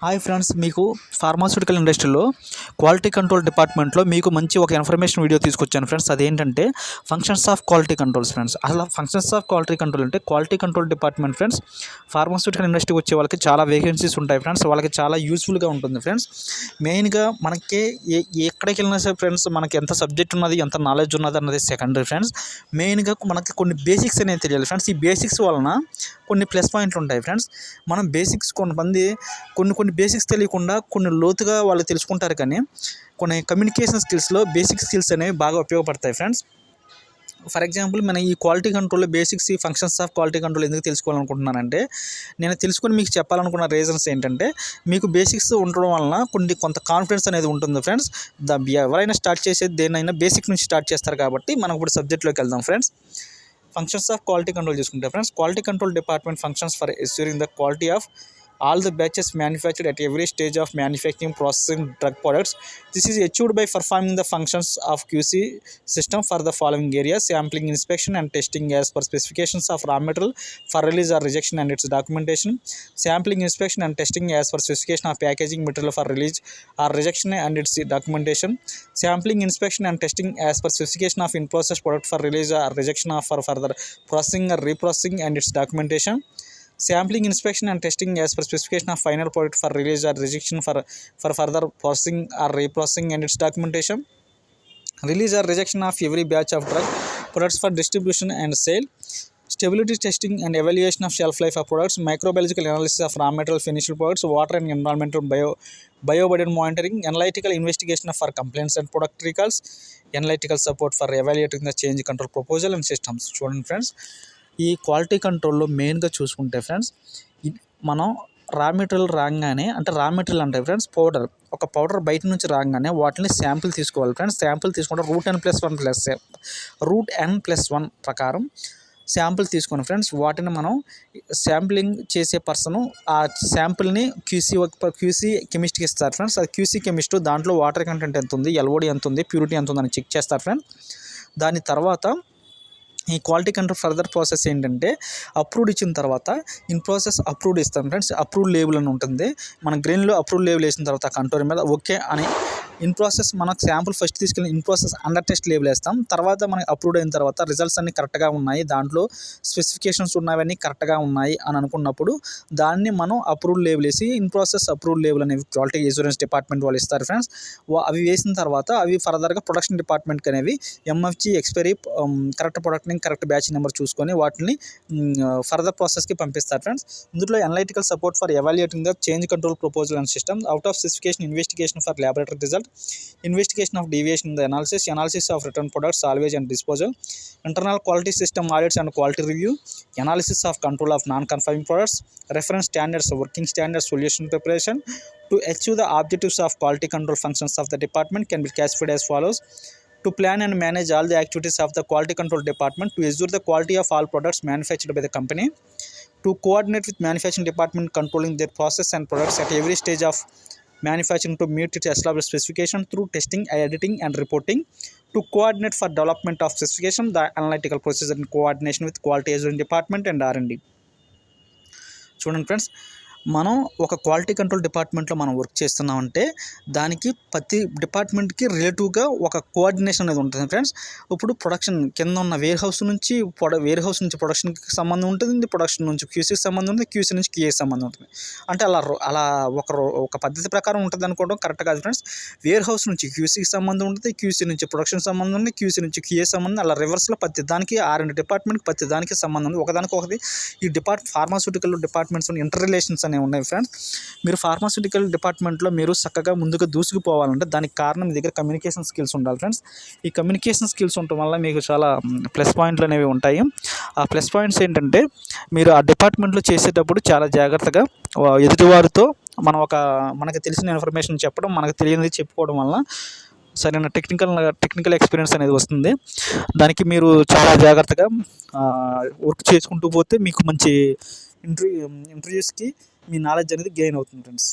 Hi friends, మీకు pharmaceutical ఇండస్ట్రీలో quality control డిపార్ట్మెంట్లో మీకు మంచి ఒక ఇన్ఫర్మేషన్ వీడియో తీసుకొచ్చాను ఫ్రెండ్స్. అదేంటంటే functions of quality controls friends. అసలు ఫంక్షన్స్ ఆఫ్ క్వాలిటీ కంట్రోల్ అంటే quality control department friends. Pharmaceutical industry వచ్చే వాళ్ళకి చాలా వేకెన్సీస్ ఉంటాయి ఫ్రెండ్స్. వాళ్ళకి చాలా యూస్ఫుల్గా ఉంటుంది ఫ్రెండ్స్. మెయిన్గా మనకి ఎక్కడికి వెళ్ళినా సరే ఫ్రెండ్స్, మనకి ఎంత సబ్జెక్ట్ ఉన్నది, ఎంత నాలెడ్జ్ ఉన్నది అన్నది సెకండరీ ఫ్రెండ్స్. మెయిన్గా మనకి కొన్ని బేసిక్స్ అనేవి తెలియాలి ఫ్రెండ్స్. ఈ బేసిక్స్ వలన కొన్ని ప్లస్ పాయింట్లు ఉంటాయి ఫ్రెండ్స్. మనం బేసిక్స్ కొంతమంది కొన్ని బేసిక్స్ తెలియకుండా కొన్ని లోతుగా వాళ్ళు తెలుసుకుంటారు, కానీ కొన్ని కమ్యూనికేషన్ స్కిల్స్లో బేసిక్ స్కిల్స్ అనేవి బాగా ఉపయోగపడతాయి ఫ్రెండ్స్. ఫర్ ఎగ్జాంపుల్, మన ఈ క్వాలిటీ కంట్రోల్లో బేసిక్స్, ఈ ఫంక్షన్స్ ఆఫ్ క్వాలిటీ కంట్రోల్ ఎందుకు తెలుసుకోవాలనుకుంటున్నానంటే, నేను తెలుసుకొని మీకు చెప్పాలనుకున్న రీజన్స్ ఏంటంటే, మీకు బేసిక్స్ ఉండడం వలన కొంత కాన్ఫిడెన్స్ అనేది ఉంటుంది ఫ్రెండ్స్. ఎవరైనా స్టార్ట్ చేసేది దేన్నైనా బేసిక్ నుంచి స్టార్ట్ చేస్తారు కాబట్టి మనం ఇప్పుడు సబ్జెక్ట్లోకి వెళ్దాం friends. Functions of quality control చూసుకుంటే friends, quality control department functions for assuring the quality of all the batches manufactured at every stage of manufacturing processing drug products. This is achieved by performing the functions of QC system for the following areas: sampling, inspection and testing as per specifications of raw material for release or rejection and its documentation; sampling, inspection and testing as per specification of packaging material for release or rejection and its documentation; sampling, inspection and testing as per specification of in-process product for release or rejection of for further processing or reprocessing and its documentation; sampling, inspection and testing as per specification of final product for release or rejection for further processing or reprocessing and its documentation; release or rejection of every batch of drug products for distribution and sale; stability testing and evaluation of shelf life of products; microbiological analysis of raw material finished products; water and environmental bioburden monitoring; analytical investigation for complaints and product recalls; analytical support for evaluating the change control proposal and systems. చూడండి friends, ఈ quality కంట్రోల్లో మెయిన్గా చూసుకుంటే friends, మనం raw material రాగానే, అంటే raw material అంటే friends ఒక పౌడర్ బయట నుంచి రాగానే వాటిని శాంపిల్ తీసుకోవాలి ఫ్రెండ్స్. శాంపిల్ తీసుకుంటే రూట్ n+1 ప్రకారం శాంపిల్ తీసుకుని ఫ్రెండ్స్, వాటిని మనం శాంప్లింగ్ చేసే పర్సను ఆ శాంపిల్ని క్యూసీ కెమిస్ట్కి ఇస్తారు ఫ్రెండ్స్. అది క్యూసీ కెమిస్ట్ దాంట్లో వాటర్ కంటెంట్ ఎంత ఉంది, ఎల్ఓడి ఎంత ఉంది, ప్యూరిటీ ఎంత ఉందని చెక్ చేస్తారు ఫ్రెండ్స్. దాని తర్వాత ఈ క్వాలిటీ కంట్రోల్ ఫర్దర్ ప్రాసెస్ ఏంటంటే, అప్రూవ్డ్ ఇచ్చిన తర్వాత ఇన్ ప్రాసెస్ అప్రూవ్డ్ ఇస్తాం ఫ్రెండ్స్. అప్రూవ్డ్ లేబుల్ అని ఉంటుంది. మన గ్రెయిన్లో అప్రూవ్డ్ లేబుల్ వేసిన తర్వాత కంట్రోల్ మీద ఓకే అని ఇన్ ప్రాసెస్ మనకు శాంపుల్ ఫస్ట్ తీసుకెళ్ళి in process under test label వేస్తాం. తర్వాత మనకి అప్రూవ్డ్ అయిన తర్వాత రిజల్ట్స్ అన్నీ కరెక్ట్గా ఉన్నాయి, దాంట్లో స్పెసిఫికేషన్స్ ఉన్నవన్నీ కరెక్ట్గా ఉన్నాయి అని అనుకున్నప్పుడు దాన్ని మనం అప్రూవ్డ్ లేబుల్ వేసి ఇన్ ప్రాసెస్ అప్రూవ్డ్ లేబుల్ అనేవి క్వాలిటీ అష్యూరెన్స్ డిపార్ట్మెంట్ వాళ్ళు ఇస్తారు ఫ్రెండ్స్. అవి వేసిన తర్వాత అవి ఫర్దర్గా ప్రొడక్షన్ డిపార్ట్మెంట్కి అనేవి ఎంఎఫ్జి ఎక్స్పైరీ కరెక్ట్ ప్రొడక్ట్ని కరెక్ట్ బ్యాచ్ నెంబర్ చూసుకొని వాటిని ఫర్దర్ ప్రాసెస్కి పంపిస్తారు ఫ్రెండ్స్. ఇందులో analytical support for evaluating the change control proposal and system, out of specification investigation for laboratory result, investigation of deviation in the analysis of return products, salvage and disposal, internal quality system audits and quality review, analysis of control of non conforming products, reference standards, working standards, solution preparation. To achieve the objectives of quality control functions of the department can be classified as follows: to plan and manage all the activities of the quality control department to assure the quality of all products manufactured by the company; to coordinate with manufacturing department controlling their process and products at every stage of manufacturing to meet its established specification through testing, editing and reporting; to coordinate for development of specification, the analytical procedure in coordination with quality assurance department and R&D. చూడండి friends, మనం ఒక quality control డిపార్ట్మెంట్లో మనం work చేస్తున్నామంటే దానికి ప్రతి డిపార్ట్మెంట్కి రిలేటివ్గా ఒక కోఆర్డినేషన్ అనేది ఉంటుంది ఫ్రెండ్స్. ఇప్పుడు ప్రొడక్షన్ కింద ఉన్న వేర్ హౌస్ నుంచి ప్రొడక్షన్కి సంబంధం ఉంటుంది, ప్రొడక్షన్ నుంచి క్యూసీకి సంబంధం ఉంటుంది, క్యూసీ నుంచి క్యూఏకి సంబంధం ఉంటుంది. అంటే అలా ఒక పద్ధతి ప్రకారం ఉంటుంది అనుకోవడం కరెక్ట్ కాదు ఫ్రెండ్స్. వేర్ హౌస్ నుంచి క్యూసీకి సంబంధం ఉంటుంది, క్యూసీ నుంచి ప్రొడక్షన్ సంబంధం ఉంది, క్యూసీ నుంచి క్యూఏ సంబంధం, అలా రివర్స్లో ప్రతి దానికి R&D డిపార్ట్మెంట్కి ప్రతి దానికి సంబంధం ఉంది. ఒకదానికి ఈ ఫార్మాస్యూటికల్ డిపార్ట్మెంట్స్ ఇంటర్ రిలేషన్స్ ఉన్నాయి ఫ్రెండ్స్. మీరు ఫార్మాస్యూటికల్ డిపార్ట్మెంట్లో మీరు చక్కగా ముందుగా దూసుకుపోవాలంటే దానికి కారణం మీ దగ్గర కమ్యూనికేషన్ స్కిల్స్ ఉండాలి ఫ్రెండ్స్. ఈ కమ్యూనికేషన్ స్కిల్స్ ఉండటం వల్ల మీకు చాలా ప్లస్ పాయింట్లు అనేవి ఉంటాయి. ఆ ప్లస్ పాయింట్స్ ఏంటంటే, మీరు ఆ డిపార్ట్మెంట్లో చేసేటప్పుడు చాలా జాగ్రత్తగా ఎదుటివారితో మనకు తెలిసిన ఇన్ఫర్మేషన్ చెప్పడం, మనకు తెలియనిది చెప్పుకోవడం వల్ల సరైన టెక్నికల్ ఎక్స్పీరియన్స్ అనేది వస్తుంది. దానికి మీరు చాలా జాగ్రత్తగా వర్క్ చేసుకుంటూ పోతే మీకు మంచి ఇంటర్వ్యూస్కి మీ నాలెడ్జ్ అనేది గెయిన్ అవుతుంది ఫ్రెండ్స్.